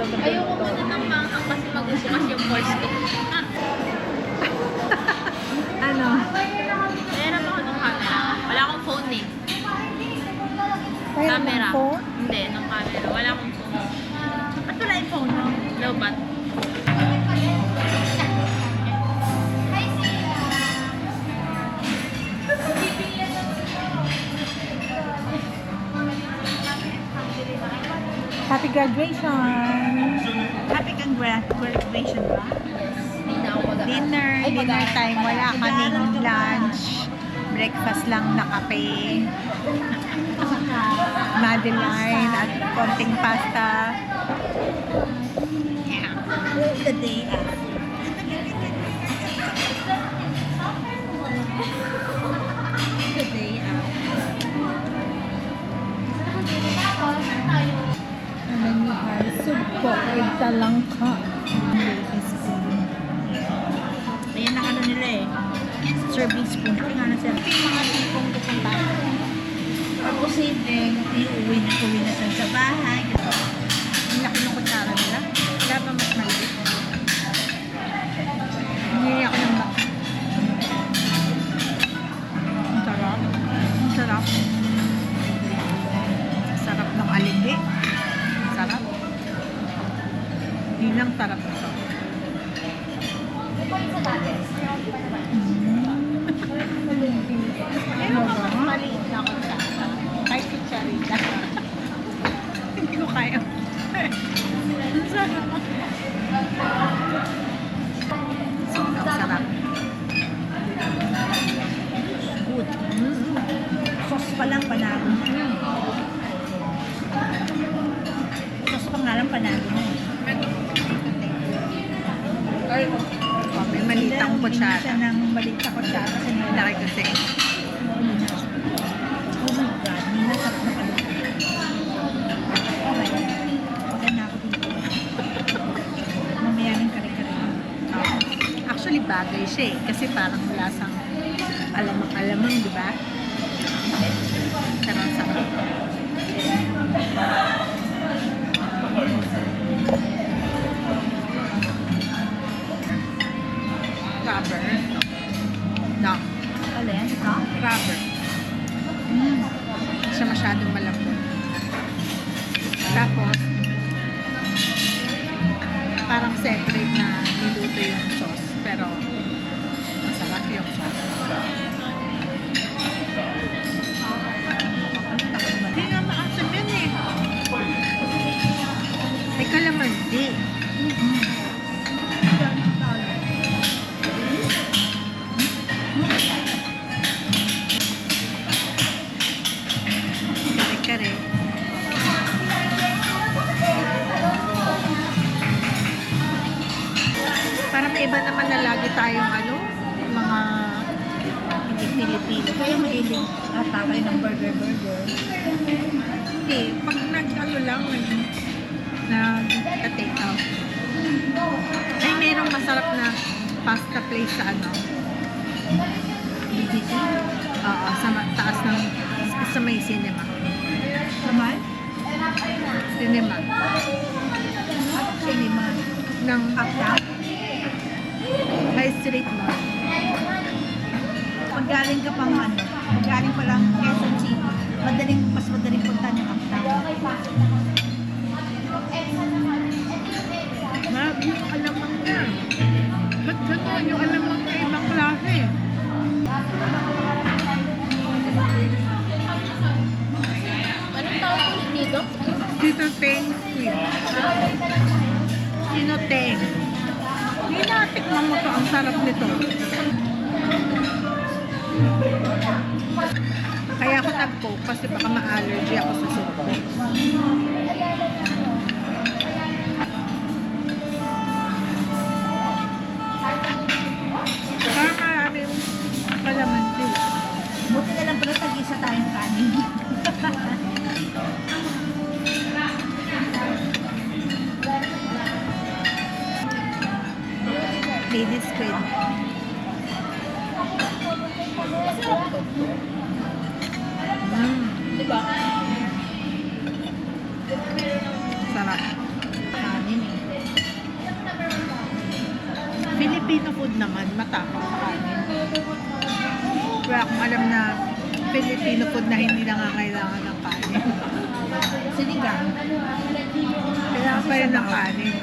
Ayoko muna ng manghang kasi magubukas yung pores ko. Ano? Meron ako ng camera. Wala akong phone eh. Kaya Camera. ng phone? Hindi, ng camera. Wala akong phone. Ba't wala yung phone mo? Low bat. Happy graduation! Happy graduation ba? Hindi na ako mag- Dinner time. Wala kaming lunch. Breakfast lang na kape. Madeline at konting pasta. Yeah. The day after. The day after. Ano ni ay sugpo ay talangka. Ayan ang ano nila eh. Serving spoon. Ito nga na sila. Yung mga tipong pupunta. Tapos iuwi na sila sa bahay. Ang laki ng kutsara nila. Wala ba mas maliit? Hindi ako ng baka. Ang sarap. Ang sarap. Sarap ng aligi. Ang sarap. Hindi lang sarap ito. Meron ka mas maliit na kutsara. Kahit kutsarita. Hindi ko kaya. Ang sarap. Sobrang sarap. Good. Sauce pa lang panalo mo. Sauce pa nga lang panalo mo. Oh, may maliit akong kutsara. Siya ng maliit na kutsara kasi nilaki kasi. Oh my God, minasap na pala. Okay. Okay na ako dito. Mamaya ng kare-kare. Actually, bagay siya eh. Kasi parang lasang alamang-alamang, di ba? Sarang sarap. Rubber. No. Alin? No? Rubber. Hindi siya masyadong malambot. Tapos, parang separate na niluto yung sauce. Pero, masarap yung sauce. Hindi nga maasim yan eh. Ay, kalamansi. Kare-kare. Parang iba naman na lagi tayong ano, mga hindi Pilipino. Kaya mahiling ataway ng burger. Hindi, pag nag-ano lang, nag-take out. Ay, mayroong masarap na pasta place sa ano. BGC? Oo, sa taas ng sa may cinema. Naman? Cinema. Cinema. Ng Uptown? High Street mo. Pag galing ka pang ano, pag galing pa lang Quezon City, mas madaling punta ng Uptown. Ma'am, yung alamang na. Ba't gano'n yung alamang na ibang klase? Anong tawag ulit dito? Dito Teng Squid. Sino Teng? Hindi natikman mo to. Ang sarap nito. Kaya ako nag-coke kasi baka ma-allergy ako sa suko. Parang maraming kalamansi. Buti na lang pala tag-isa tayong kanin. Ladies squid. Diba? Sarap. Kanin. Filipino food naman, matapang sa kanin. Wala akong alam na Filipino food na hindi nangangailangan ng kanin. Sinigang. Kailangan pa rin ng kanin.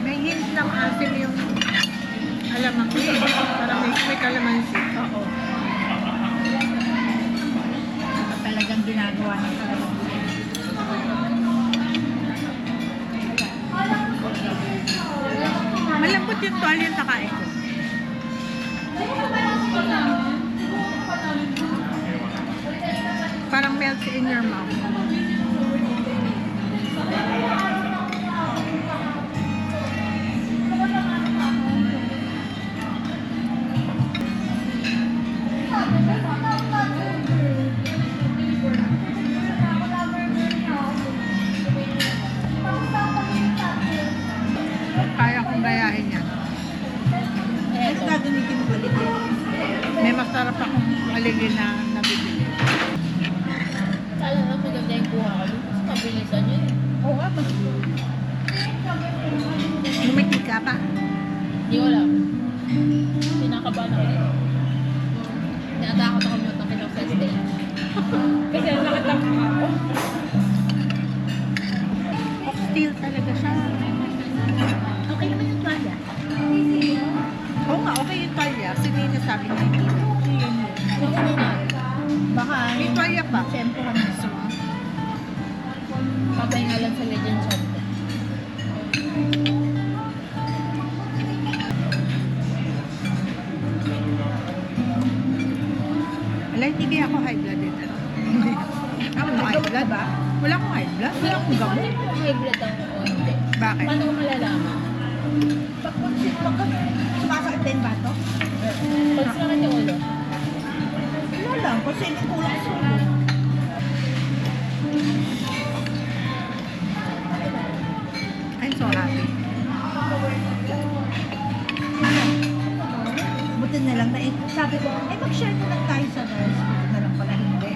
May hint ng asim yung alamang parang may kalamansi. Oo. Talagang ginagawa ng talagang. Malambot yung tuwalya yung takain ko. Parang melts in your mouth. Kaya kong gayahin yan. Mas gagamitin mo ulit yun. May masarap akong aligin na nabibili. Kala na maganda yung kuha ko. Mas mabilisan yun. Oo nga, mas Lumiti ka pa. Hindi ko alam. Pinakabahan ako dito. Tinatakot ako muna ng sa stage. Kasi nakatama ako. Oxtail talaga siya. okay naman yung tuwalya. Oo nga, okay yung tuwalya. Sinina sabi niya hindi. Yung kanina, Baka May tuwalya pa. tempo ka na gusto mo. papahingalan sa Legend Shop. Wala, hindi kaya ako high blood din. Hindi. Ako na high blood ba? Wala akong high blood. Wala akong gamot. High blood ako o hindi. Bakit? Paano ko malalaman? Pagka sumasakit din ba ito? Pag sakit yung ulo. Wala lang, kasi may kulang sa ulo. I'm so happy. Buti na lang na sabi ko, mag-share na lang tayo sa nurse. Buti na lang pala hindi.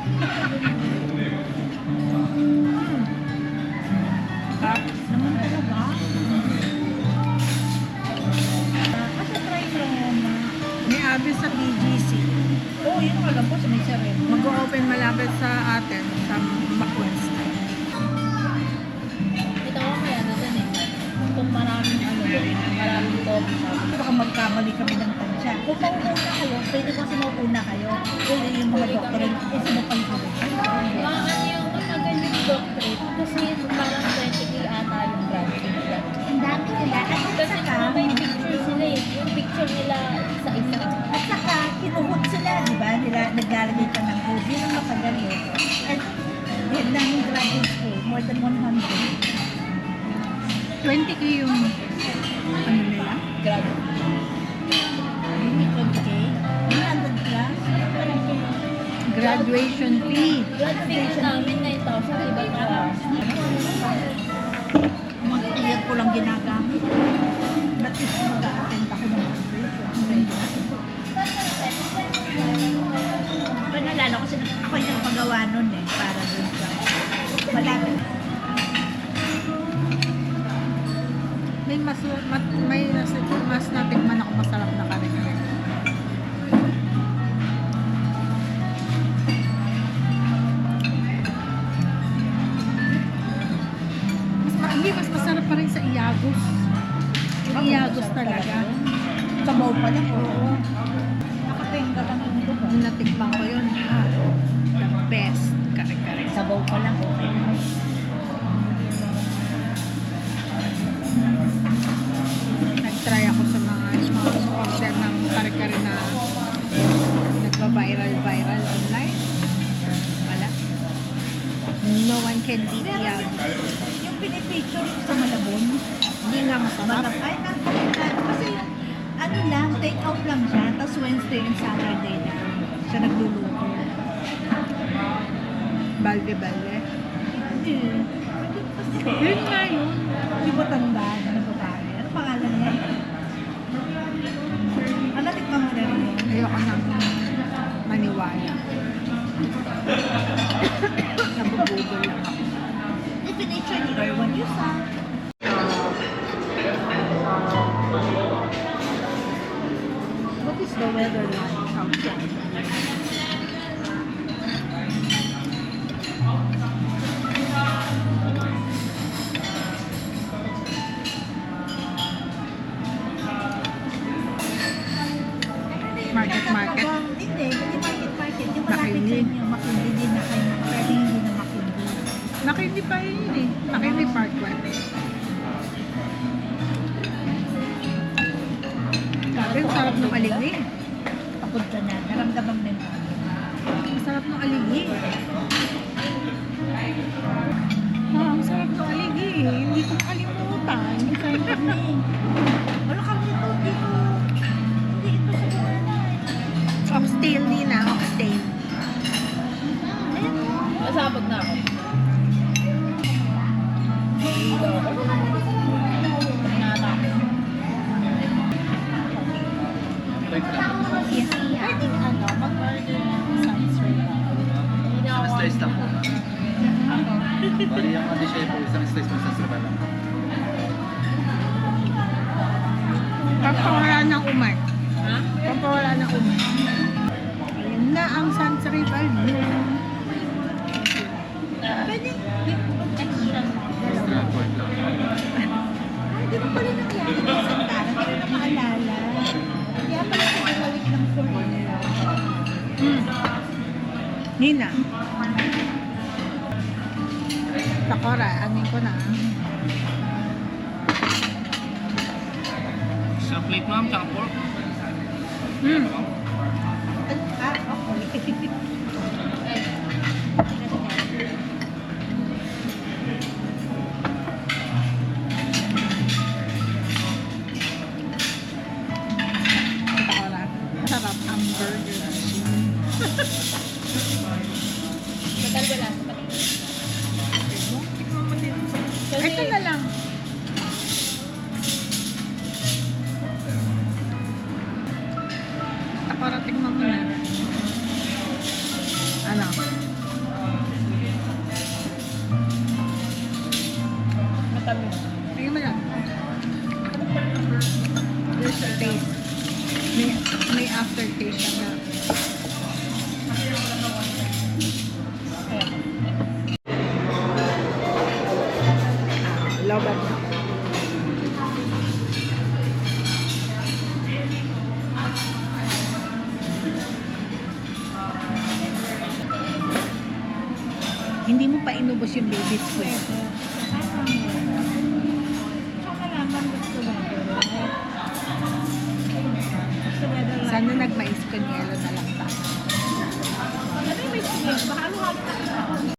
Naman talaga. Kasi try mo lang. May abis sa BGC. Oo, yun ang alam ko sa may sarili. Mag-open malapit sa atin sa Backwest. Ito ako kaya na dun eh. Kung maraming maraming coffee shop. Baka magkamali kami ng tansya. Kung mauna kayo, pwede ko sinuuna kayo. Kung yung mga doktor, sinupay ko. Ano yung matagal yung doctorate? Kasi parang 20k ata yung branching nila. Ang dami nila. At Kasi saka, may picture sila eh. Yung picture nila isa-isa. at saka, kinuhod sila, di ba? Nila, naglalagay pa ng hood. Yun ang matagal yun. At yun lang yung graduate school, more than 100. 20k yung ano nila? Grabe. Hindi 20K. 100 plus. Graduation fee. Graduation namin 9,000. Diba ito? Mga tiyak ko lang ginagamit. Ba't ito mag-a-attend ako ng Panalala ko kasi ako yung nagpagawa nun eh. Para dun sa malapit. May mas natikman ako masarap na kare-kare. Mas masarap pa rin sa Iagos. Yung Iagos talaga. Sabaw pa lang. Oo. Nakapenga lang yung ito. Yung natikman ko yun, the best kare-kare. Sabaw pa lang. Okay. Nag-try ako sa mga small order ng kare-kare na nagpa-viral online. Wala. No one can beat Iagos. Yung pinipicture yung sa Malabon. Hindi nga masarap. Ay, kasi yung ano lang, take out lang siya. Tapos Wednesday and Saturday na siya nagluluto. Balde-balde. Hindi. Yun nga yun. Hindi mo tanda na babae. January 1 Yusa. What is the weather like outside? Market. Hindi market. Yung malapit sa Makindi. inyo, makindi din na kayo. Pwede hindi na makindi. Nakindi pa yun eh. Nakindi Park 1. Sabi, ang sarap ng alingi. Papunta na. Naramdaman mo yun. Ang sarap ng alingi. Ang sarap ng alingi. Hindi ko makalimutan. Wala kami ito dito. Hindi ito sa Boracay. Oxtail, Nina. Oxtail. Ayan o. Masabog na ako. Yes, pwede mag-order ng sunscreen. Hindi na ako. Slice lang po. Bali yung siya po, isang slice po sa sarap lang. Pampawala ng umay. Ha? Pampawala ng umay. Ayan na ang Sansari Balloon. Pwede extra. Extra pork lang. Ay, di ba pala nangyari sa Santara? Hindi ko na maalala. Kaya pala pinabalik ng Korea. Nina. Takora, amin ko na. Sa plate ma'am, tsaka pork. Okay. Takora. Masarap ang burger. Total wala sa pati. Kasi, Ito na lang. Takora, tingnan mo na. Ano? matamis. Tingnan mo lang. There's a taste. May aftertaste siya na. Laban na. Hindi mo pa inubos yung baby's food. Tsaka naman gusto weather. Gusto weather like Sana nag-mais con yelo na lang tayo.